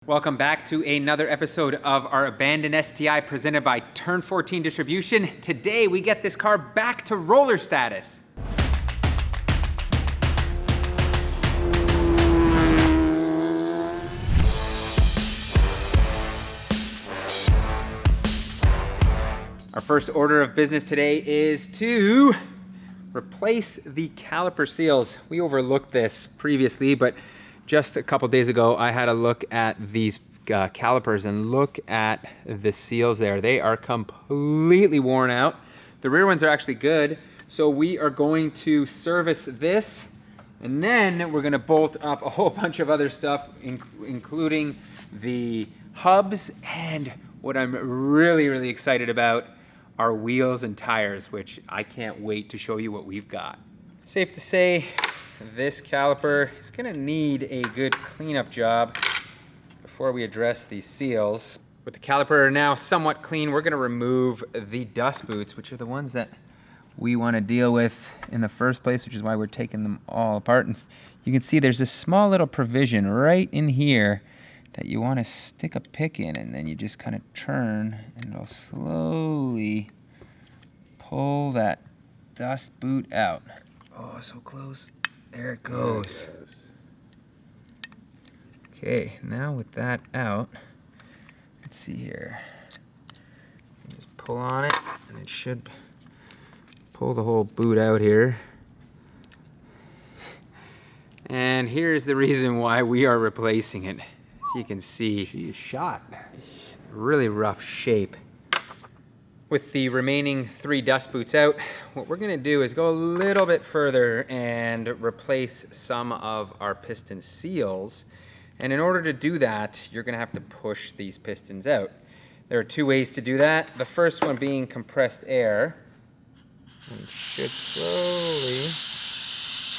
Welcome back to another episode of our Abandoned STI presented by Turn 14 Distribution. Today we get this car back to roller status. Our first order of business today is to replace the caliper seals. We overlooked this previously, but just a couple days ago, I had a look at these calipers and look at the seals there. They are completely worn out. The rear ones are actually good. So we are going to service this, and then we're gonna bolt up a whole bunch of other stuff, including the hubs, and what I'm really excited about are wheels and tires, which I can't wait to show you what we've got. Safe to say, this caliper is gonna need a good cleanup job before we address these seals. With the caliper now somewhat clean, we're gonna remove the dust boots, which are the ones that we wanna deal with in the first place, which is why we're taking them all apart. And you can see there's this small little provision right in here that you wanna stick a pick in, and then you just kind of turn and it'll slowly pull that dust boot out. Oh, so close. There it goes. Okay, now with that out, let's see here. Just pull on it, and it should pull the whole boot out here. And here's the reason why we are replacing it. As you can see, she is shot. Really rough shape. With the remaining 3 dust boots out, what we're gonna do is go a little bit further and replace some of our piston seals. And in order to do that, you're gonna have to push these pistons out. There are 2 ways to do that. The first one being compressed air. You should slowly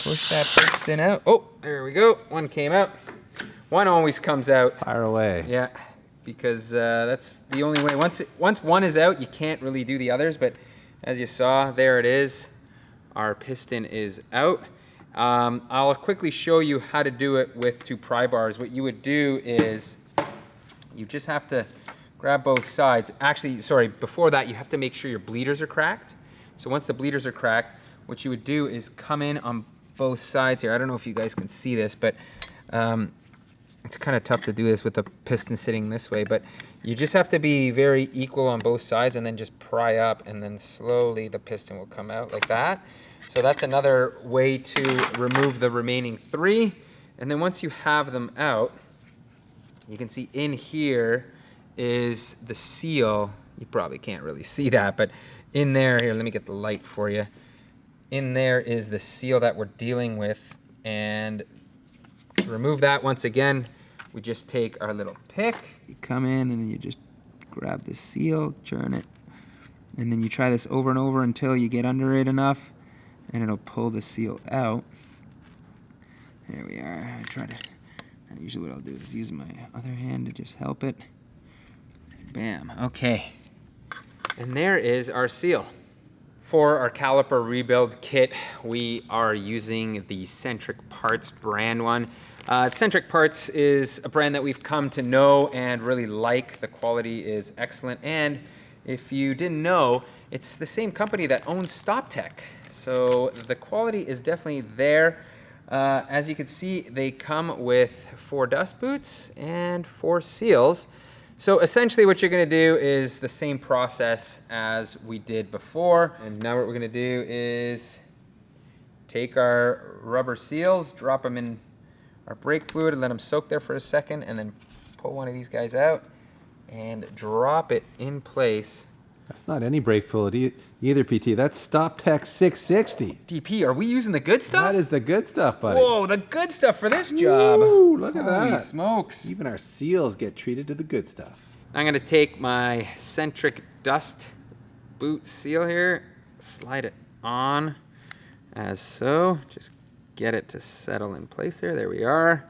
push that piston out. Oh, there we go. One came out. One always comes out. Fire away. Yeah. Because that's the only way. Once one is out, you can't really do the others, but as you saw, there it is. Our piston is out. I'll quickly show you how to do it with 2 pry bars. What you would do is you just have to grab both sides. Actually, sorry, before that, you have to make sure your bleeders are cracked. So once the bleeders are cracked, what you would do is come in on both sides here. I don't know if you guys can see this, but it's kind of tough to do this with the piston sitting this way, but you just have to be very equal on both sides and then just pry up, and then slowly the piston will come out like that. So that's another way to remove the remaining 3. And then once you have them out, you can see in here is the seal. You probably can't really see that, but in there, here, let me get the light for you. In there is the seal that we're dealing with, and to remove that, once again, we just take our little pick, you come in and you just grab the seal, turn it, and then you try this over and over until you get under it enough, and it'll pull the seal out. There we are. Usually what I'll do is use my other hand to just help it. Bam. Okay. And there is our seal. For our caliper rebuild kit, we are using the Centric Parts brand one. Centric Parts is a brand that we've come to know and really like. The quality is excellent, and if you didn't know, it's the same company that owns StopTech. So the quality is definitely there. As you can see, they come with 4 dust boots and 4 seals. So essentially what you're gonna do is the same process as we did before. And now what we're gonna do is take our rubber seals, drop them in our brake fluid and let them soak there for a second, and then pull one of these guys out and drop it in place. That's not any brake fluid either, PT. That's StopTech 660. DP, are we using the good stuff? That is the good stuff, buddy. Whoa, the good stuff for this job. Woo, look at that. Holy smokes. Even our seals get treated to the good stuff. I'm gonna take my Centric dust boot seal here, slide it on as so. Just get it to settle in place there. There we are.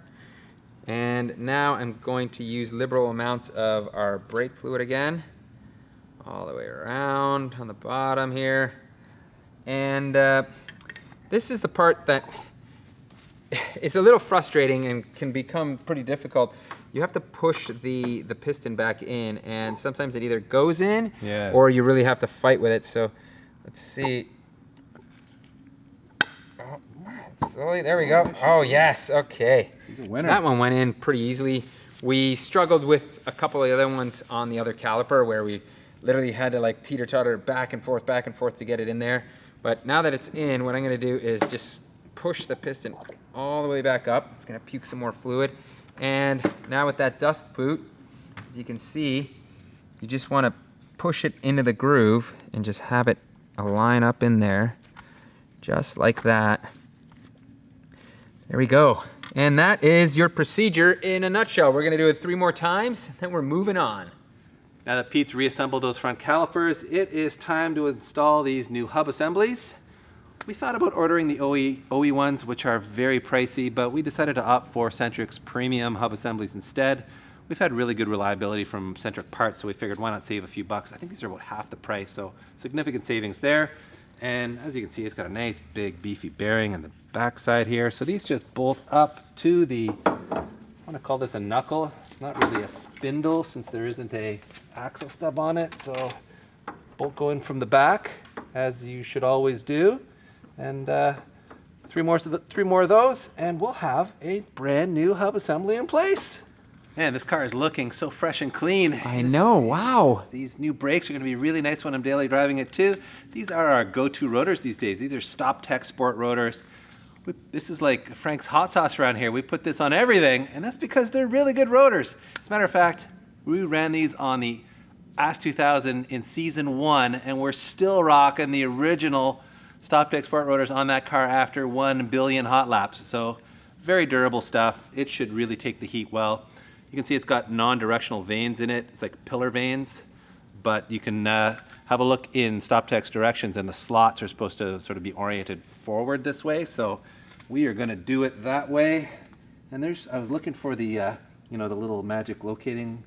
And now I'm going to use liberal amounts of our brake fluid again, all the way around on the bottom here. And this is the part that is a little frustrating and can become pretty difficult. you have to push the piston back in, and sometimes it either goes in, Yeah. or you really have to fight with it. So let's see. Oh, slowly, there we go. Oh yes, okay. He's a So winner. that one went in pretty easily. We struggled with a couple of the other ones on the other caliper where we literally had to like teeter-totter back and forth to get it in there. But now that it's in, what I'm gonna do is just push the piston all the way back up. It's gonna puke some more fluid. And now with that dust boot, as you can see, you just wanna push it into the groove and just have it align up in there, just like that. There we go. And that is your procedure in a nutshell. We're gonna do it 3 more times, then we're moving on. Now that Pete's reassembled those front calipers, it is time to install these new hub assemblies. We thought about ordering the OE ones, which are very pricey, but we decided to opt for Centric's premium hub assemblies instead. We've had really good reliability from Centric parts, so we figured why not save a few bucks. I think these are about half the price, so significant savings there. And as you can see, it's got a nice big beefy bearing on the backside here. So these just bolt up to the, I want to call this a knuckle, not really a spindle since there isn't a axle stub on it. So bolt go in from the back, as you should always do. And three more of those, and we'll have a brand new hub assembly in place. Man, this car is looking so fresh and clean. I know, wow. These new brakes are going to be really nice when I'm daily driving it too. These are our go-to rotors these days. These are Stop Tech Sport rotors. This is like Frank's hot sauce around here. We put this on everything, and that's because they're really good rotors. As a matter of fact, we ran these on the AS 2000 in season 1, and we're still rocking the original Stop Tech Sport rotors on that car after 1 billion hot laps. So very durable stuff. It should really take the heat well. You can see it's got non-directional vanes in it. It's like pillar vanes, but you can have a look in StopTech's directions, and the slots are supposed to sort of be oriented forward this way. So we are going to do it that way. And I was looking for the, the little magic locating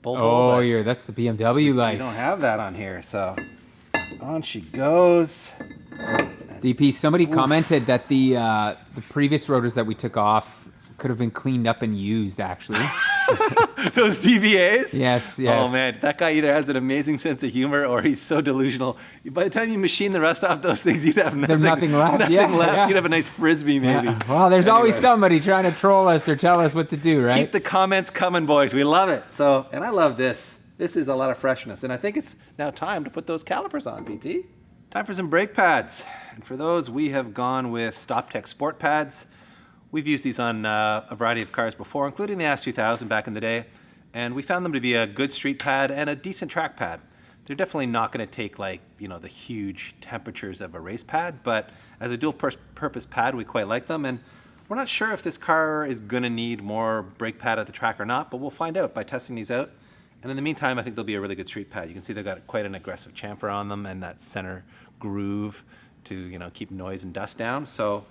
bolt hole. Oh, that's the BMW life. We don't have that on here, so on she goes. DP, somebody commented that the previous rotors that we took off could have been cleaned up and used, actually. Those DVAs? Yes. Oh man, that guy either has an amazing sense of humor or he's so delusional. By the time you machine the rust off those things, you'd have nothing, nothing left. Nothing Yeah, left. yeah. You'd have a nice frisbee maybe. Yeah. Well, there's always somebody trying to troll us or tell us what to do, right? Keep the comments coming, boys. We love it. So, and I love this. This is a lot of freshness. And I think it's now time to put those calipers on, PT. Time for some brake pads. And for those, we have gone with StopTech Sport pads. We've used these on a variety of cars before, including the AS 2000 back in the day. And we found them to be a good street pad and a decent track pad. They're definitely not going to take the huge temperatures of a race pad, but as a dual purpose pad, we quite like them. And we're not sure if this car is going to need more brake pad at the track or not, but we'll find out by testing these out. And in the meantime, I think they'll be a really good street pad. You can see they've got quite an aggressive chamfer on them and that center groove to keep noise and dust down. So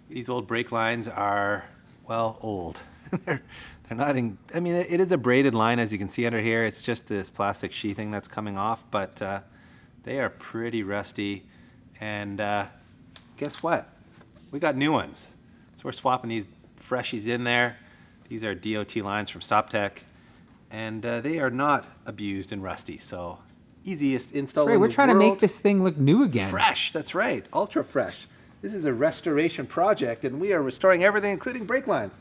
these old brake lines are, well, old. They're not in, it is a braided line, as you can see under here. It's just this plastic sheathing that's coming off, but they are pretty rusty. And guess what? We got new ones. So we're swapping these freshies in there. These are DOT lines from StopTech, and they are not abused and rusty. So easiest install in the world. We're trying to make this thing look new again. Fresh, that's right, ultra fresh. This is a restoration project, and we are restoring everything, including brake lines.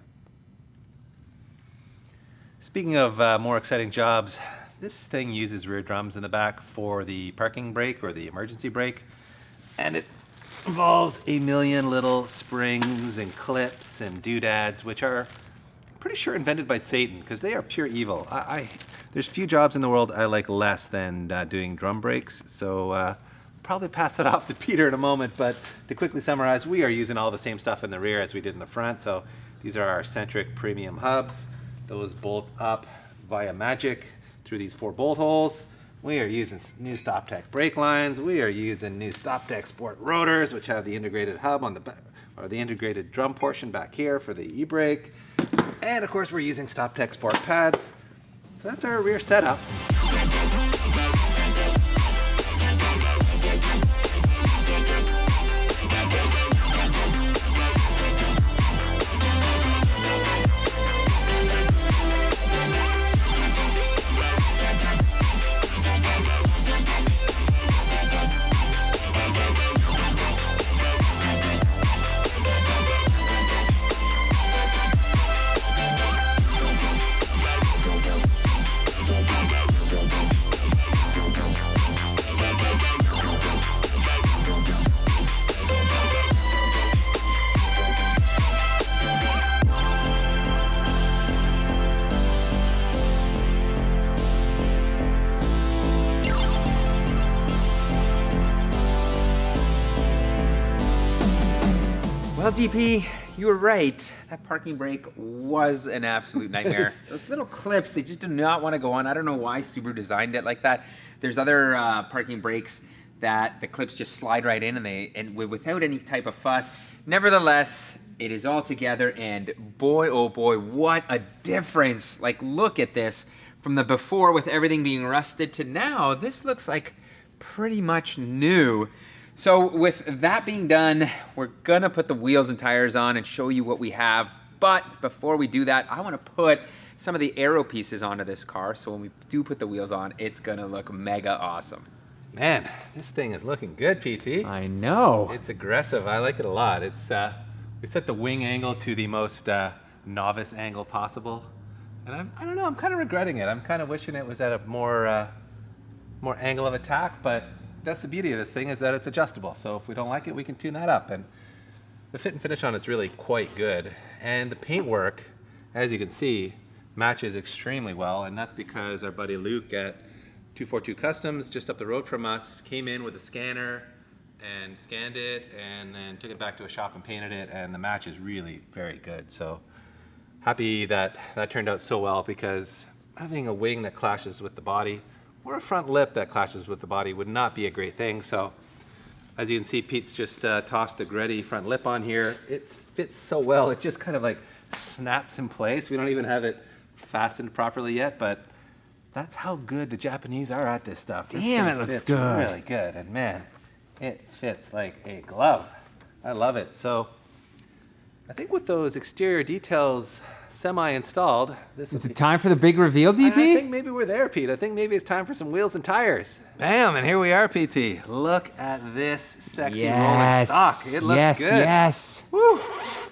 Speaking of more exciting jobs, this thing uses rear drums in the back for the parking brake or the emergency brake, and it involves a million little springs and clips and doodads, which are pretty sure invented by Satan, because they are pure evil. There's few jobs in the world I like less than doing drum brakes, so probably pass that off to Peter in a moment. But to quickly summarize, we are using all the same stuff in the rear as we did in the front. So these are our Centric premium hubs. Those bolt up via magic through these 4 bolt holes. We are using new StopTech brake lines. We are using new StopTech Sport rotors, which have the integrated hub on the back, or the integrated drum portion back here for the e-brake. And of course, we're using StopTech Sport pads. So that's our rear setup. Well, DP, you were right. That parking brake was an absolute nightmare. Those little clips, they just do not want to go on. I don't know why Subaru designed it like that. There's other parking brakes that the clips just slide right in and without any type of fuss. Nevertheless, it is all together, and boy, oh boy, what a difference. Like, look at this. From the before with everything being rusted to now, this looks like pretty much new. So with that being done, we're gonna put the wheels and tires on and show you what we have. But before we do that, I wanna put some of the aero pieces onto this car. So when we do put the wheels on, it's gonna look mega awesome. Man, this thing is looking good, PT. I know. It's aggressive. I like it a lot. It's we set the wing angle to the most novice angle possible, and I don't know. I'm kind of regretting it. I'm kind of wishing it was at a more angle of attack. But that's the beauty of this thing, is that it's adjustable. So if we don't like it, we can tune that up. And the fit and finish on it's really quite good. And the paintwork, as you can see, matches extremely well. And that's because our buddy Luke at 242 Customs, just up the road from us, came in with a scanner and scanned it and then took it back to a shop and painted it, and the match is really very good. So happy that that turned out so well, because having a wing that clashes with the body or a front lip that clashes with the body would not be a great thing. So as you can see, Pete's just tossed the Greddy front lip on here. It fits so well, it just kind of like snaps in place. We don't even have it fastened properly yet, but that's how good the Japanese are at this stuff. This Damn, thing it looks fits good. really good, and man, it fits like a glove. I love it. So I think with those exterior details semi-installed, this Is it time for the big reveal, DP? I think maybe we're there, Pete. I think maybe it's time for some wheels and tires. Bam, and here we are, PT. Look at this sexy rolling stock. It looks good. Yes. Woo.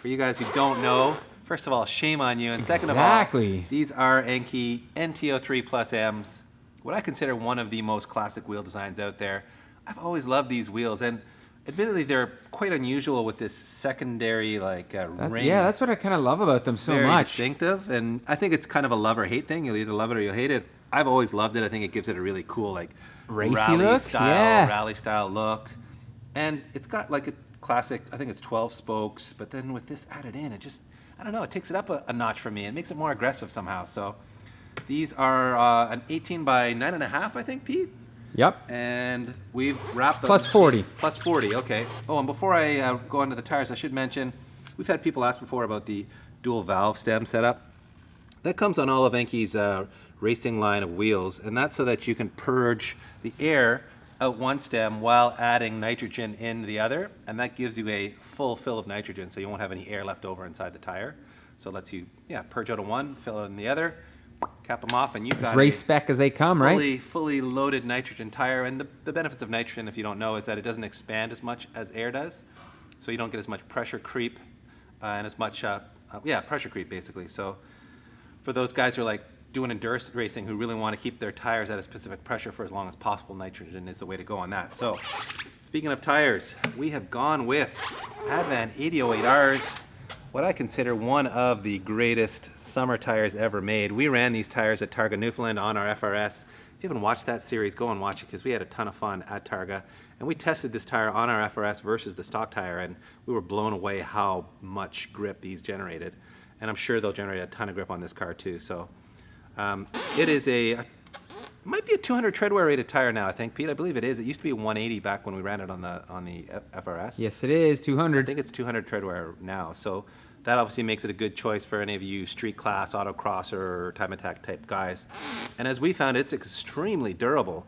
For you guys who don't know, first of all, shame on you. And second of all, Exactly. these are Enkei NTO3 Plus M's, what I consider one of the most classic wheel designs out there. I've always loved these wheels, and admittedly, they're quite unusual with this secondary ring. Yeah, that's what I kind of love about them so Very much. distinctive, and I think it's kind of a love or hate thing. You'll either love it or you'll hate it. I've always loved it. I think it gives it a really cool Racy rally look? style look, and it's got like a classic. I think it's 12 spokes, but then with this added in, it just, I don't know, it takes it up a notch for me. It makes it more aggressive somehow. So these are an 18 by 9.5, I think, Pete. Yep. And we've wrapped them. Plus 40. Plus 40, okay. Oh, and before I go on to the tires, I should mention, we've had people ask before about the dual valve stem setup. That comes on all of Enkei's racing line of wheels, and that's so that you can purge the air out one stem while adding nitrogen in the other, and that gives you a full fill of nitrogen, so you won't have any air left over inside the tire. So it lets you, purge out of one, fill it in the other, cap them off, and you've got Race spec as they come, right? fully loaded nitrogen tire. And the benefits of nitrogen, if you don't know, is that it doesn't expand as much as air does, so you don't get as much pressure creep and as much pressure creep basically. So for those guys who are like doing endurance racing, who really want to keep their tires at a specific pressure for as long as possible, nitrogen is the way to go on that. So speaking of tires, we have gone with Advan 8008Rs, what I consider one of the greatest summer tires ever made. We ran these tires at Targa Newfoundland on our FRS. If you haven't watched that series, go and watch it, because we had a ton of fun at Targa. And we tested this tire on our FRS versus the stock tire, and we were blown away how much grip these generated. And I'm sure they'll generate a ton of grip on this car too. So it is might be a 200 treadwear rated tire now, I think, Pete. I believe it is. It used to be 180 back when we ran it on the FRS. Yes, it is. I 200. think it's 200 treadwear now. So that obviously makes it a good choice for any of you street class, autocrosser, or time attack type guys. And as we found, it's extremely durable.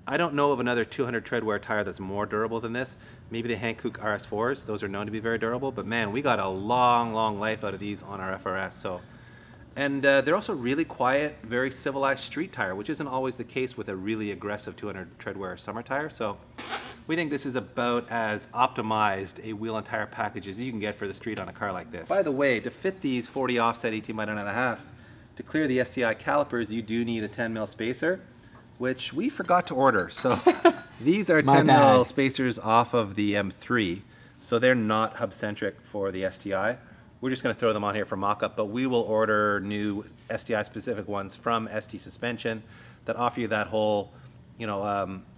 I don't know of another 200 treadwear tire that's more durable than this. Maybe the Hankook RS4s. Those are known to be very durable. But man, we got a long, long life out of these on our FRS. So. And they're also really quiet, very civilized street tire, which isn't always the case with a really aggressive 200 treadwear summer tire. So we think this is about as optimized a wheel and tire package as you can get for the street on a car like this. By the way, to fit these 40 offset 18 by 9.5s, to clear the STI calipers, you do need a 10 mil spacer, which we forgot to order. So these are 10 mil spacers off of the M3, so they're not hub centric for the STI. We're just going to throw them on here for mock-up, but we will order new STI-specific ones from ST Suspension that offer you that whole,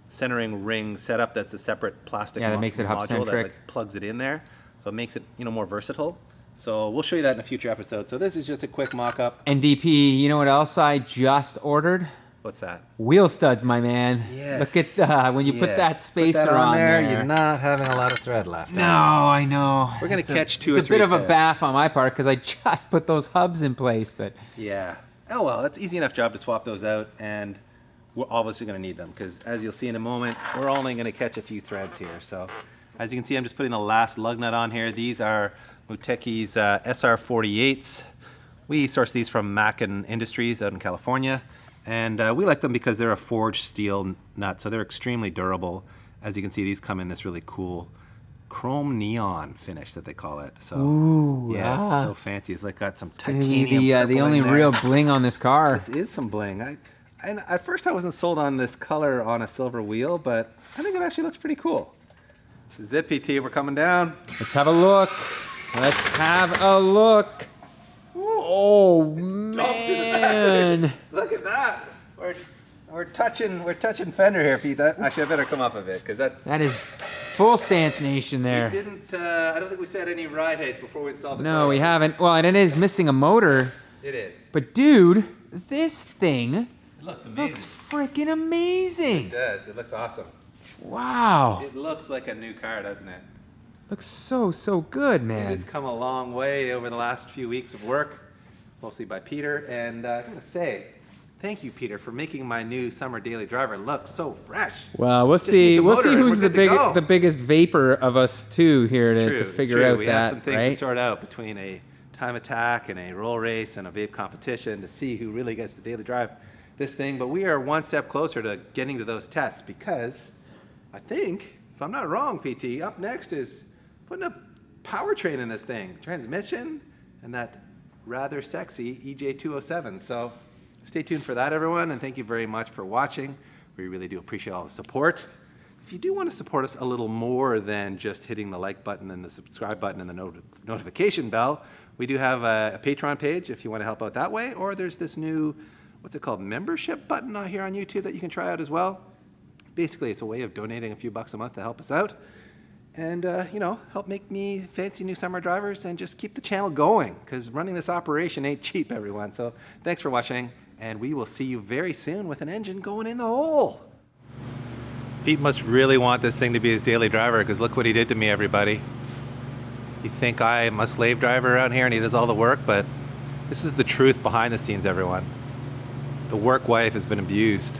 centering ring setup that's a separate plastic that makes it module that hub-centric. plugs it in there. So it makes it, more versatile. So we'll show you that in a future episode. So this is just a quick mock-up. And DP, you know what else I just ordered? What's that? Wheel studs, my man. Yes. Look at when you put that spacer put that on there, there. you're not having a lot of thread left. No, I know. We're gonna catch two or It's a three bit of a fish. baff on my part because I just put those hubs in place, but Yeah. Oh well, that's easy enough job to swap those out, and we're obviously going to need them because, as you'll see in a moment, we're only going to catch a few threads here. So, as you can see, I'm just putting the last lug nut on here. These are Muteki's SR48s. We source these from Mackin Industries out in California, and we like them because they're a forged steel nut, so they're extremely durable. As you can see, these come in this really cool chrome neon finish that they call it. So, ooh, yeah, ah. so fancy. It's like got some Maybe titanium. the purple only in there. real bling on this car. This is some bling. And at first I wasn't sold on this color on a silver wheel, but I think it actually looks pretty cool. Zip PT, we're coming down. Let's have a look. Let's have a look. Oh man! Look at that. We're touching fender here, Pete. Actually, I better come up a bit because That is full stance nation there. We didn't. I don't think we set any ride heights before we installed the. No, we haven't. Well, and it is missing a motor. It is. But dude, this thing It looks amazing. looks freaking amazing. It does. It looks awesome. Wow. It looks like a new car, doesn't it? Looks so good, man. It's come a long way over the last few weeks of work, mostly by Peter. And I gotta say, thank you, Peter, for making my new summer daily driver look so fresh. Well, we'll Just see. needs a We'll motor see and who's we're good to go. the biggest vapor of us two here It's to true, it's figure true. out we that, have some things right? to sort out between a time attack and a roll race and a vape competition to see who really gets to daily drive this thing. But we are one step closer to getting to those tests because I think, if I'm not wrong, PT, up next is putting a powertrain in this thing, transmission, and that rather sexy EJ207. So stay tuned for that, everyone, and thank you very much for watching. We really do appreciate all the support. If you do want to support us a little more than just hitting the like button and the subscribe button and the notification bell, we do have a Patreon page if you want to help out that way, or there's this new, what's it called, membership button out here on YouTube that you can try out as well. Basically, it's a way of donating a few bucks a month to help us out and, help make me fancy new summer drivers and just keep the channel going because running this operation ain't cheap, everyone. So thanks for watching, and we will see you very soon with an engine going in the hole. Pete must really want this thing to be his daily driver because look what he did to me, everybody. You think I'm a slave driver around here and he does all the work, but this is the truth behind the scenes, everyone. The work wife has been abused.